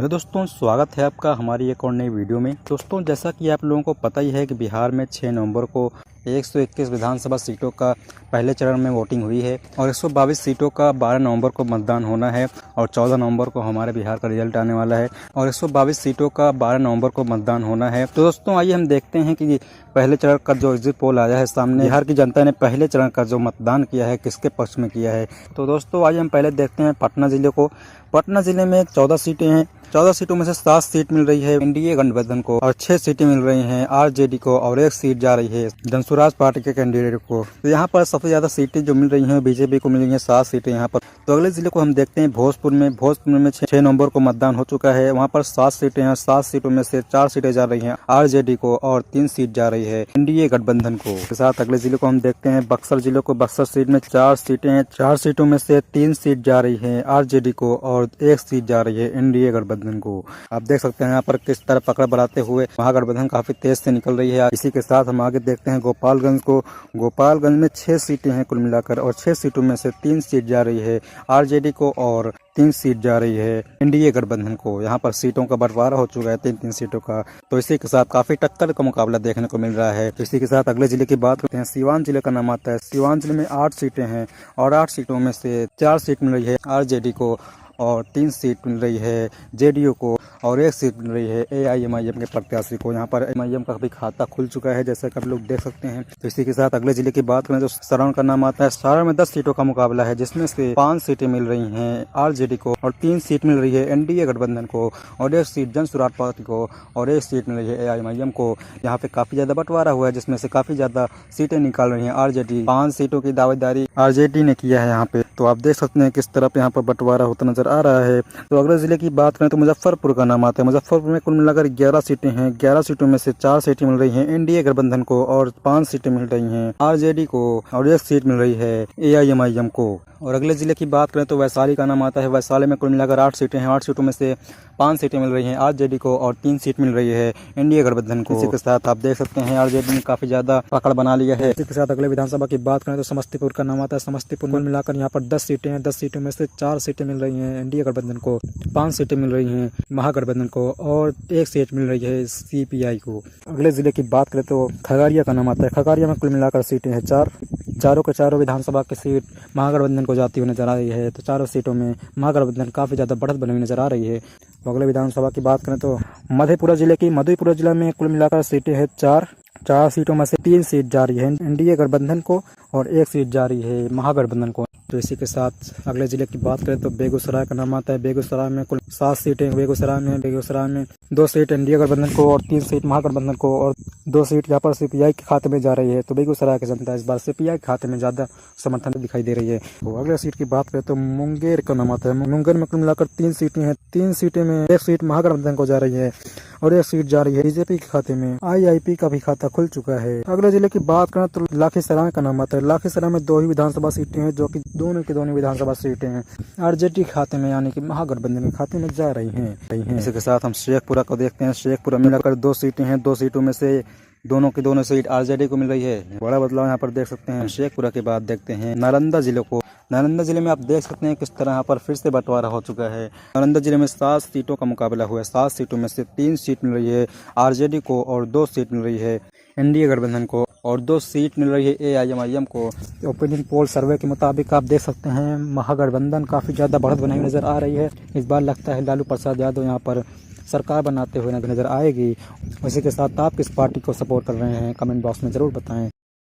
Hello दोस्तों, स्वागत है आपका हमारी एक और नई वीडियो में। दोस्तों, जैसा कि आप लोगों को पता ही है कि बिहार में 6 नवंबर को 121 विधानसभा सीटों का पहले चरण में वोटिंग हुई है और 122 सीटों का 12 नवंबर को मतदान होना है और 14 नवंबर को हमारे बिहार का रिजल्ट आने वाला है और 122 सीटों का 12 नवंबर को मतदान होना है। तो दोस्तों, आइए हम देखते हैं कि पहले चरण का जो एग्जिट पोल आया है सामने, बिहार की जनता ने पहले चरण का जो मतदान किया है किसके पक्ष में किया है। तो दोस्तों, आइए हम पहले देखते हैं पटना जिले को। पटना जिले में 14 सीटें हैं। 14 सीटों में से 7 सीट मिल रही है एनडीए गठबंधन को और 6 सीटें मिल रही हैं आरजेडी को और 1 सीट जा रही है जनसुराज पार्टी के कैंडिडेट को। तो यहाँ पर सबसे ज्यादा सीटें जो मिल रही हैं बीजेपी को मिल रही हैं 7 सीटें यहाँ पर। तो अगले जिले को हम देखते हैं भोजपुर में। भोजपुर में 6 नवंबर को मतदान हो चुका है। वहाँ पर 7 सीटें हैं। 7 सीटों में से 4 सीटें जा रही हैं आरजेडी को और 3 सीट जा रही है एनडीए गठबंधन को। के साथ अगले जिले को हम देखते हैं बक्सर जिले को। बक्सर सीट में 4 सीटें हैं। 4 सीटों में से 3 सीट जा रही है आरजेडी को और 1 सीट जा रही है एनडीए गठबंधन को। आप देख सकते हैं यहाँ पर किस तरह पकड़ बढ़ाते हुए महागठबंधन काफी तेज से निकल रही है। इसी के साथ हम आगे देखते हैं गोपालगंज को। गोपालगंज में 6 सीटें हैं कुल मिलाकर और 6 सीटों में से 3 सीट जा रही है आरजेडी को और 3 सीट जा रही है एनडीए गठबंधन को। यहाँ पर सीटों का बंटवारा हो चुका है 3-3 सीटों का। तो इसी के साथ काफी टक्कर का मुकाबला देखने को मिल रहा है। तो इसी के साथ अगले जिले की बात करते हैं। सीवान जिले का नाम आता है। सीवान जिले में 8 सीटें हैं और 8 सीटों में से 4 सीट मिल रही है आरजेडी को और 3 सीट मिल रही है जेडीयू को और 1 सीट मिल रही है एआईएमआईएम के प्रत्याशी को। यहाँ पर एमआईएम का भी खाता खुल चुका है जैसा कि आप लोग देख सकते हैं। तो इसी के साथ अगले जिले की बात करें तो सारण का नाम आता है। सारण में 10 सीटों का मुकाबला है जिसमें से 5 सीटें मिल रही हैं आरजेडी को और 3 सीट मिल रही है एनडीए गठबंधन को और 1 सीट जनसुराज पार्टी को और 1 सीट मिल रही है एआईएमआईएम को। यहाँ पे काफी ज्यादा बंटवारा हुआ है जिसमें से काफी ज्यादा सीटें निकाल रही है आरजेडी। 5 सीटों की दावेदारी आरजेडी ने किया है यहाँ पे। तो आप देख सकते हैं किस तरफ यहाँ पर बंटवारा होता नजर आ रहा है। तो अगले जिले की बात करें तो मुजफ्फरपुर का नाम आता है। मुजफ्फरपुर में कुल मिलाकर 11 सीटें हैं। 11 सीटों में से 4 सीटें मिल रही हैं एनडीए गठबंधन को और 5 सीटें मिल रही हैं आरजेडी को और 1 सीट मिल रही है एआईएमआईएम को। और अगले जिले की बात करें तो वैशाली का नाम आता है। वैशाली में कुल मिलाकर 8 सीटें हैं। 8 सीटों में से 5 सीटें मिल रही हैं आरजेडी को और 3 सीट मिल रही है एनडीए गठबंधन को। इसी के साथ आप देख सकते हैं आरजेडी ने काफी ज्यादा पकड़ बना लिया है। इसी के साथ अगले विधानसभा की बात करें तो समस्तीपुर का नाम आता है। समस्तीपुर में मिलाकर यहाँ पर 10 सीटें हैं। 10 सीटों में से 4 सीटें मिल रही हैं एनडीए गठबंधन को, 5 सीटें मिल रही हैं महागठबंधन को और 1 सीट मिल रही है सीपीआई को। अगले जिले की बात करें तो खगड़िया का नाम आता है। खगड़िया में कुल मिलाकर सीटें हैं 4। चारों के चारों विधानसभा की सीट महागठबंधन को जाती हुई नजर आ रही है। तो चारों सीटों में महागठबंधन काफी ज्यादा बढ़त बनी हुई नजर आ रही है। तो अगले विधानसभा की बात करें तो मधेपुरा जिले में कुल मिलाकर सीटें हैं 4। 4 सीटों में से 3 सीट जा रही है एनडीए गठबंधन को और 1 सीट जा रही है महागठबंधन को। तो इसी के साथ अगले जिले की बात करें तो बेगूसराय का नाम आता है। बेगूसराय में कुल 7 सीटें बेगूसराय में 2 सीट एनडीए गठबंधन को और 3 सीट महागठबंधन को और 2 सीट यहाँ पर सीपीआई के खाते में जा रही है। तो बेगूसराय की जनता इस बार सीपीआई के खाते में ज्यादा समर्थन दिखाई दे रही है। तो अगले सीट की बात करें तो मुंगेर का नाम आता है। मुंगेर में कुल मिलाकर 3 सीटें हैं। 3 सीटें में 1 सीट महागठबंधन को जा रही है और 1 सीट जा रही है बीजेपी के खाते में। आईआईपी का भी खाता खुल चुका है। अगले जिले की बात करें तो लाखीसराय का नाम आता है। लाखीसराय में 2 ही विधानसभा सीटें हैं जो कि दोनों विधानसभा सीटें हैं आरजेडी के खाते में यानी कि महागठबंधन के खाते में जा रही हैं। इसी के साथ हम शेखपुरा को देखते हैं। शेखपुरा में मिलाकर 2 सीटें हैं। 2 सीटों में से दोनों की दोनों सीट आरजेडी को मिल रही है। बड़ा बदलाव यहाँ पर देख सकते हैं। शेखपुरा के बाद देखते हैं नालंदा जिले को। नालंदा जिले में आप देख सकते हैं किस तरह यहाँ पर फिर से बंटवारा हो चुका है। नालंदा जिले में 7 सीटों का मुकाबला हुआ है। 7 सीटों में से 3 सीट मिल रही है आरजेडी को और 2 सीट मिल रही है एनडीए गठबंधन को और 2 सीट मिल रही है एआईएमआईएम को। ओपिनियन पोल सर्वे के मुताबिक आप देख सकते हैं महागठबंधन काफी ज्यादा बढ़त बनाई नजर आ रही है। इस बार लगता है लालू प्रसाद यादव यहाँ पर सरकार बनाते हुए नजर आएगी। इसी के साथ आप किस पार्टी को सपोर्ट कर रहे हैं कमेंट बॉक्स में जरूर बताएं।